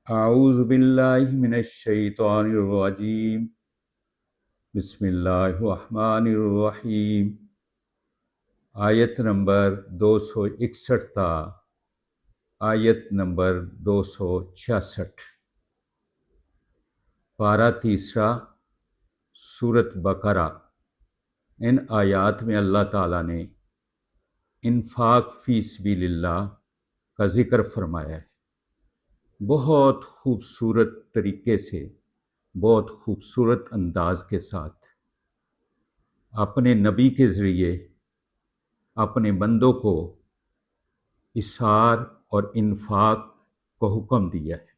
اعوذ باللہ من الشیطان الرجیم، بسم اللہ الرحمن الرحیم۔ آیت نمبر 261 تا آیت نمبر 266، پارہ تیسرا، سورۃ بقرہ۔ ان آیات میں اللہ تعالیٰ نے انفاق فی سبیل اللہ کا ذکر فرمایا ہے، بہت خوبصورت طریقے سے، بہت خوبصورت انداز کے ساتھ اپنے نبی کے ذریعے اپنے بندوں کو اِثار اور انفاق کو حکم دیا ہے۔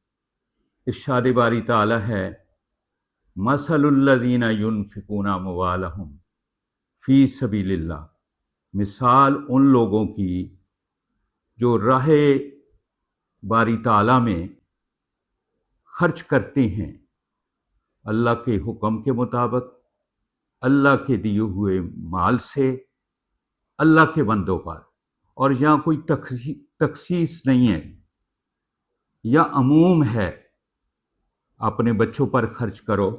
ارشاد باری تعالیٰ ہے، مثل الذین ینفقون اموالہم فی سبیل اللہ، مثال ان لوگوں کی جو راہ باری تعالیٰ میں خرچ کرتے ہیں اللہ کے حکم کے مطابق، اللہ کے دیے ہوئے مال سے اللہ کے بندوں پر، اور یہاں کوئی تخصیص نہیں ہے یا عموم ہے۔ اپنے بچوں پر خرچ کرو،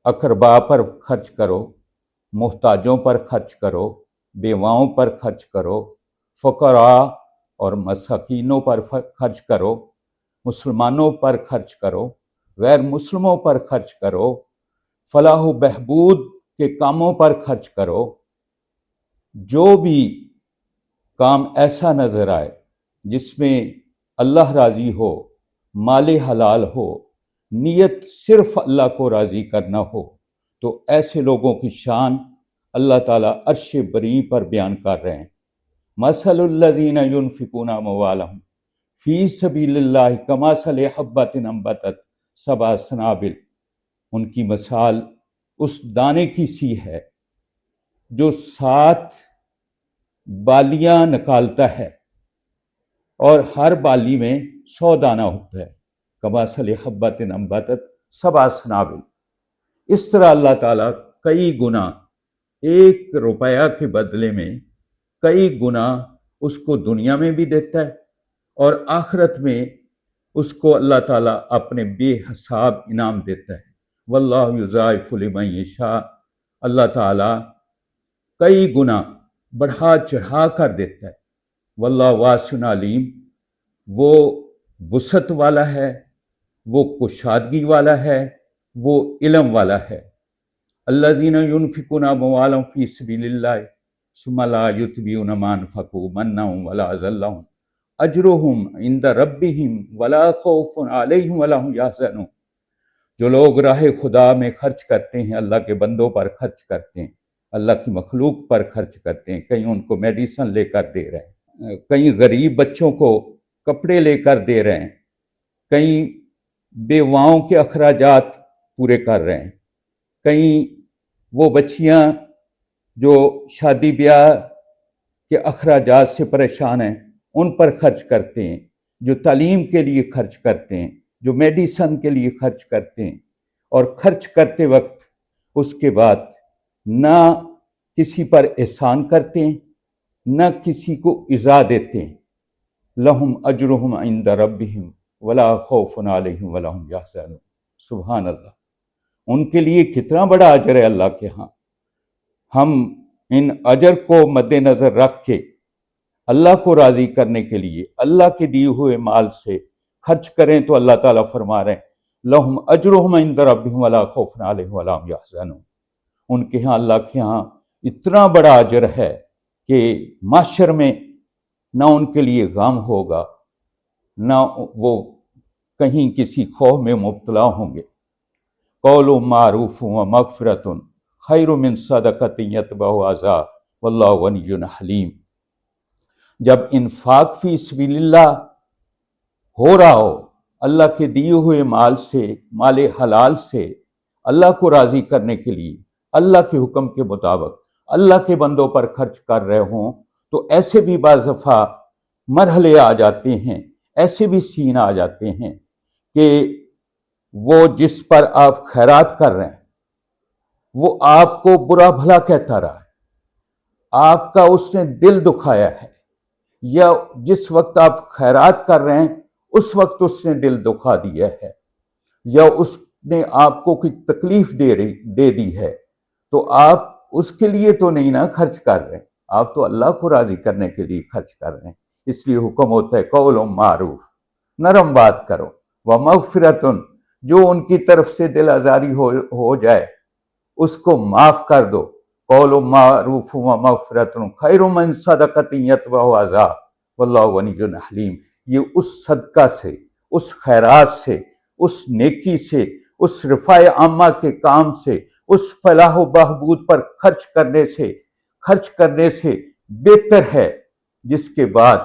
اقربا پر خرچ کرو، محتاجوں پر خرچ کرو، بیواؤں پر خرچ کرو، فقراء اور مساکینوں پر خرچ کرو، مسلمانوں پر خرچ کرو، غیر مسلموں پر خرچ کرو، فلاح و بہبود کے کاموں پر خرچ کرو۔ جو بھی کام ایسا نظر آئے جس میں اللہ راضی ہو، مال حلال ہو، نیت صرف اللہ کو راضی کرنا ہو، تو ایسے لوگوں کی شان اللہ تعالیٰ عرش بری پر بیان کر رہے ہیں۔ مثل الذین ینفقون اموالہم فی سبیل اللہ کمثل حبۃ انبتت سبع سنابل، ان کی مثال اس دانے کی سی ہے جو 7 بالیاں نکالتا ہے اور ہر بالی میں 100 دانہ ہوتا ہے۔ کمثل حبۃ انبتت سبع سنابل، اس طرح اللہ تعالیٰ کئی گنا 1 روپیہ کے بدلے میں کئی گنا اس کو دنیا میں بھی دیتا ہے، اور آخرت میں اس کو اللہ تعالیٰ اپنے بے حساب انعام دیتا ہے۔ واللہ یضاعف لمن یشاء، اللہ تعالیٰ کئی گنا بڑھا چڑھا کر دیتا ہے۔ واللہ واسع علیم، وہ وسعت والا ہے، وہ کشادگی والا ہے، وہ علم والا ہے۔ الذین ینفقون اموالہم فی سبیل اللہ ثم لا یتبعون ما انفقوا منا ولا ذلہ اجرہم عند ربہم ولا خوف علیہم ولا ہم یحزنون۔ جو لوگ راہ خدا میں خرچ کرتے ہیں، اللہ کے بندوں پر خرچ کرتے ہیں، اللہ کی مخلوق پر خرچ کرتے ہیں، کہیں ان کو میڈیسن لے کر دے رہے ہیں، کہیں غریب بچوں کو کپڑے لے کر دے رہے ہیں، کہیں بیواؤں کے اخراجات پورے کر رہے ہیں، کہیں وہ بچیاں جو شادی بیاہ کے اخراجات سے پریشان ہیں ان پر خرچ کرتے ہیں، جو تعلیم کے لیے خرچ کرتے ہیں، جو میڈیسن کے لیے خرچ کرتے ہیں، اور خرچ کرتے وقت اس کے بعد نہ کسی پر احسان کرتے ہیں، نہ کسی کو ایذا دیتے ہیں۔ لہم اجرہم عند ربہم ولا خوف علیہم ولا ہم یحزنون۔ سبحان اللہ، ان کے لیے کتنا بڑا اجر ہے اللہ کے ہاں۔ ہم ان اجر کو مد نظر رکھ کے اللہ کو راضی کرنے کے لیے اللہ کے دیے ہوئے مال سے خرچ کریں تو اللہ تعالیٰ فرما رہے ہیں لہم اجرہم عند ربہم ولا خوف علیہم ولا ہم یحزنون۔ ان کے ہاں، اللہ کے ہاں اتنا بڑا اجر ہے کہ محشر میں نہ ان کے لیے غم ہوگا، نہ وہ کہیں کسی خوف میں مبتلا ہوں گے۔ قول معروف و مغفرۃ خیر من صدقۃ یتبعها اذی واللہ غنی حلیم۔ جب انفاق فی سبیل اللہ ہو رہا ہو، اللہ کے دیے ہوئے مال سے، مال حلال سے اللہ کو راضی کرنے کے لیے اللہ کے حکم کے مطابق اللہ کے بندوں پر خرچ کر رہے ہوں، تو ایسے بھی بعض دفعہ مرحلے آ جاتے ہیں، ایسے بھی سین آ جاتے ہیں کہ وہ جس پر آپ خیرات کر رہے ہیں وہ آپ کو برا بھلا کہتا رہا ہے، آپ کا اس نے دل دکھایا ہے، یا جس وقت آپ خیرات کر رہے ہیں اس وقت اس نے دل دکھا دیا ہے یا اس نے آپ کو کوئی تکلیف دے دی ہے، تو آپ اس کے لیے تو نہیں نا خرچ کر رہے، آپ تو اللہ کو راضی کرنے کے لیے خرچ کر رہے ہیں۔ اس لیے حکم ہوتا ہے قول معروف، نرم بات کرو، ومغفرتن، جو ان کی طرف سے دل آزاری ہو جائے اس کو معاف کر دو۔ قول معروف ومغفرتن خیر من صدقۃ یتبعها اذی واللہ غنی حلیم۔ یہ اس صدقہ سے، اس خیرات سے، اس نیکی سے، اس رفع عامہ کے کام سے، اس فلاح و بہبود پر خرچ کرنے سے بہتر ہے جس کے بعد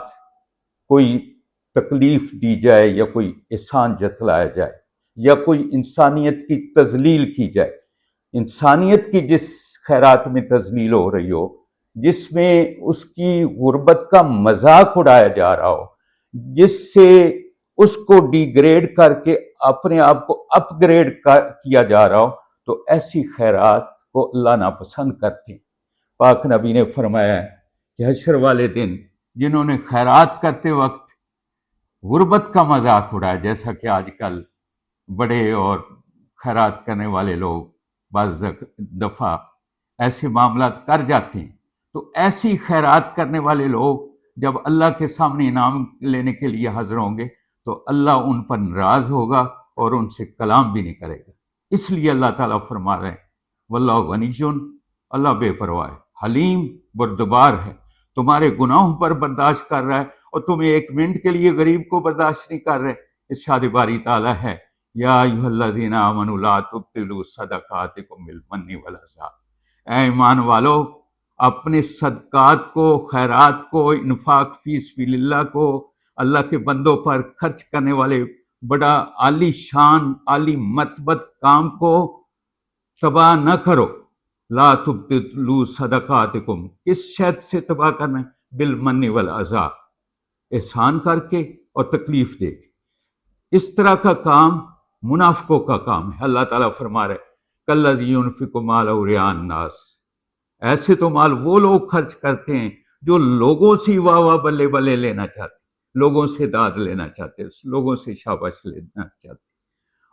کوئی تکلیف دی جائے یا کوئی احسان جتلایا جائے یا کوئی انسانیت کی تذلیل کی جائے۔ انسانیت کی جس خیرات میں تذلیل ہو رہی ہو، جس میں اس کی غربت کا مذاق اڑایا جا رہا ہو، جس سے اس کو ڈی گریڈ کر کے اپنے آپ کو اپ گریڈ کیا جا رہا ہو، تو ایسی خیرات کو اللہ ناپسند کرتے ہیں۔ پاک نبی نے فرمایا ہے کہ حشر والے دن جنہوں نے خیرات کرتے وقت غربت کا مذاق اڑایا، جیسا کہ آج کل بڑے اور خیرات کرنے والے لوگ بعض دفعہ ایسے معاملات کر جاتے ہیں، تو ایسی خیرات کرنے والے لوگ جب اللہ کے سامنے انعام لینے کے لیے حاضر ہوں گے تو اللہ ان پر ناراض ہوگا اور ان سے کلام بھی نہیں کرے گا۔ اس لیے اللہ تعالیٰ فرما رہے ہیں واللہ غنی، اللہ بے پرواہ ہے، حلیم بردبار ہے، تمہارے گناہوں پر برداشت کر رہا ہے اور تمہیں ایک منٹ کے لیے غریب کو برداشت نہیں کر رہے۔ ارشاد باری تعالیٰ ہے یا ایھا الذین آمنوا لا تبطلوا صدقاتکم بالمن والعذاب، اے ایمان والو اپنے صدقات کو، خیرات کو، انفاق فی سبیل اللہ کو، اللہ کے بندوں پر خرچ کرنے والے بڑا عالی شان، عالی مرتبت کام کو تباہ نہ کرو۔ لا تبطلوا صدقاتکم، کس شرط سے تباہ کرنا ہے؟ بالمن والعذاب، احسان کر کے اور تکلیف دے کے۔ اس طرح کا کام منافقوں کا کام ہے۔ اللہ تعالیٰ فرما رہے کالذی ينفق مالہ رئاء الناس، ایسے تو مال وہ لوگ خرچ کرتے ہیں جو لوگوں سے واہ واہ بلے بلے لینا چاہتے، لوگوں سے داد لینا چاہتے، لوگوں سے شاباش لینا چاہتے،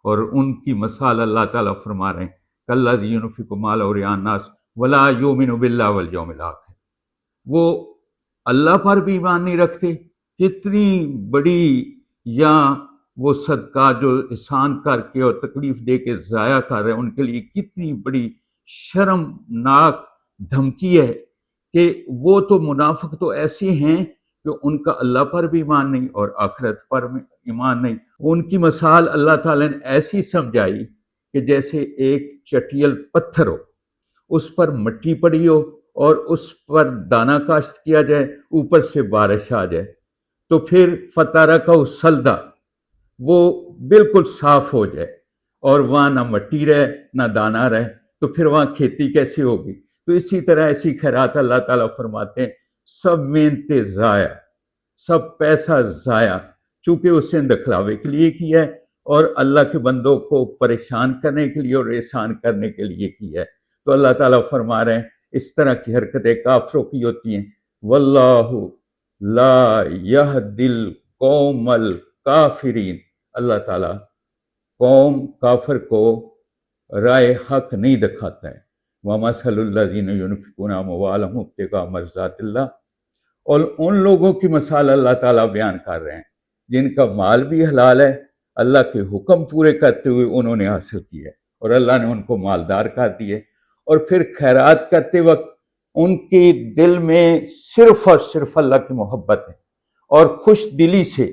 اور ان کی مثال اللہ تعالیٰ فرما رہے ہیں کالذی ينفق مالہ رئاء الناس ولا یؤمن باللہ والیوم الآخر، وہ اللہ پر بھی ایمان نہیں رکھتے۔ کتنی بڑی، یا وہ صدقہ جو احسان کر کے اور تکلیف دے کے ضائع کر رہے ہیں، ان کے لیے کتنی بڑی شرمناک دھمکی ہے کہ وہ تو منافق تو ایسے ہیں کہ ان کا اللہ پر بھی ایمان نہیں اور آخرت پر ایمان نہیں۔ ان کی مثال اللہ تعالیٰ نے ایسی سمجھائی کہ جیسے ایک چٹیل پتھر ہو، اس پر مٹی پڑی ہو اور اس پر دانہ کاشت کیا جائے، اوپر سے بارش آ جائے تو پھر فترکہ صلدا، وہ بالکل صاف ہو جائے اور وہاں نہ مٹی رہے نہ دانہ رہے، تو پھر وہاں کھیتی کیسے ہوگی؟ تو اسی طرح ایسی خیرات اللہ تعالیٰ فرماتے ہیں سب محنتیں ضائع، سب پیسہ ضائع، چونکہ اس نے دکھلاوے کے لیے کیا ہے اور اللہ کے بندوں کو پریشان کرنے کے لیے اور احسان کرنے کے لیے کیا ہے۔ تو اللہ تعالیٰ فرما رہے ہیں اس طرح کی حرکتیں کافروں کی ہوتی ہیں۔ واللہ لا یہدی القوم الکافرین، اللہ تعالیٰ قوم کافر کو راہ حق نہیں دکھاتا ہے۔ وَمَثَلُ الَّذِينَ يُنْفِقُونَ أَمْوَالَهُمْ ابْتِغَاءَ مَرْضَاتِ اللَّهِ، اور ان لوگوں کی مثال اللہ تعالیٰ بیان کر رہے ہیں جن کا مال بھی حلال ہے، اللہ کے حکم پورے کرتے ہوئے انہوں نے حاصل کیا اور اللہ نے ان کو مالدار کر دیے، اور پھر خیرات کرتے وقت ان کے دل میں صرف اور صرف اللہ کی محبت ہے اور خوش دلی سے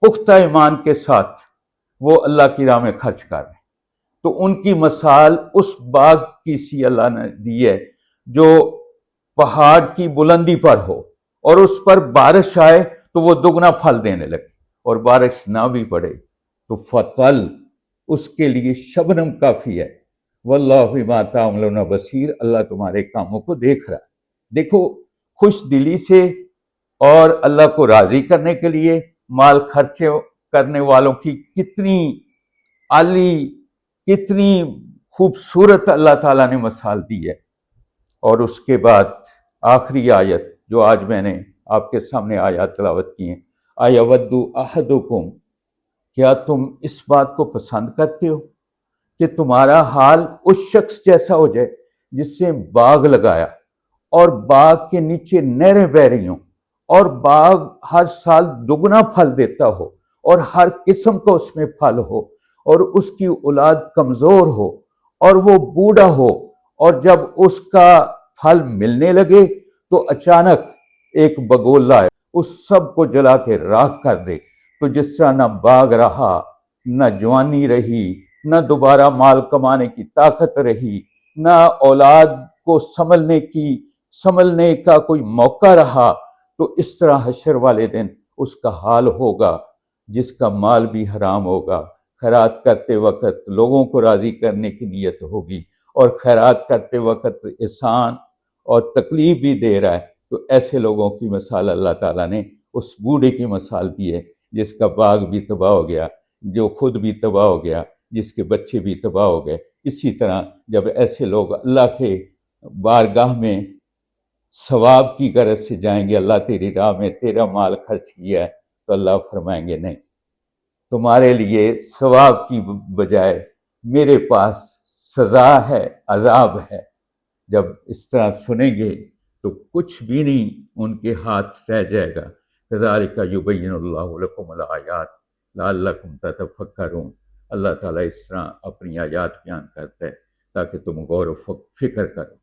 پختہ ایمان کے ساتھ وہ اللہ کی راہ میں خرچ کر رہے ہیں، تو ان کی مثال اس باغ کی سی اللہ نے دی ہے جو پہاڑ کی بلندی پر ہو اور اس پر بارش آئے تو وہ دگنا پھل دینے لگے، اور بارش نہ بھی پڑے تو فطل، اس کے لیے شبنم کافی ہے۔ واللہ بما تعملون بصیر، اللہ تمہارے کاموں کو دیکھ رہا ہے۔ دیکھو خوش دلی سے اور اللہ کو راضی کرنے کے لیے مال خرچ کرنے والوں کی کتنی عالی، کتنی خوبصورت اللہ تعالیٰ نے مثال دی ہے۔ اور اس کے بعد آخری آیت جو آج میں نے آپ کے سامنے آیات تلاوت کی ہیں، اَیَوَدُّ أَحَدُکُمْ کیا تم اس بات کو پسند کرتے ہو کہ تمہارا حال اس شخص جیسا ہو جائے جس سے باغ لگایا اور باغ کے نیچے نہریں بہہ رہی ہوں اور باغ ہر سال دگنا پھل دیتا ہو اور ہر قسم کا اس میں پھل ہو اور اس کی اولاد کمزور ہو اور وہ بوڑھا ہو اور جب اس کا پھل ملنے لگے تو اچانک ایک بگولا ہے اس سب کو جلا کے راکھ کر دے، تو جس طرح نہ باغ رہا، نہ جوانی رہی، نہ دوبارہ مال کمانے کی طاقت رہی، نہ اولاد کو سنبھلنے کا کوئی موقع رہا، تو اس طرح حشر والے دن اس کا حال ہوگا جس کا مال بھی حرام ہوگا، خیرات کرتے وقت لوگوں کو راضی کرنے کی نیت ہوگی اور خیرات کرتے وقت احسان اور تکلیف بھی دے رہا ہے، تو ایسے لوگوں کی مثال اللہ تعالیٰ نے اس بوڑھے کی مثال دی ہے جس کا باغ بھی تباہ ہو گیا، جو خود بھی تباہ ہو گیا، جس کے بچے بھی تباہ ہو گئے۔ اسی طرح جب ایسے لوگ اللہ کے بارگاہ میں ثواب کی غرض سے جائیں گے، اللہ تیری راہ میں تیرا مال خرچ کیا ہے، تو اللہ فرمائیں گے نہیں، تمہارے لیے ثواب کی بجائے میرے پاس سزا ہے، عذاب ہے۔ جب اس طرح سنیں گے تو کچھ بھی نہیں ان کے ہاتھ رہ جائے گا۔ کذالک یبین اللہ لکم الآیات لعلکم تتفکرون۔ اللہ تعالیٰ اس طرح اپنی آیات بیان کرتا ہے تاکہ تم غور و فکر کرو۔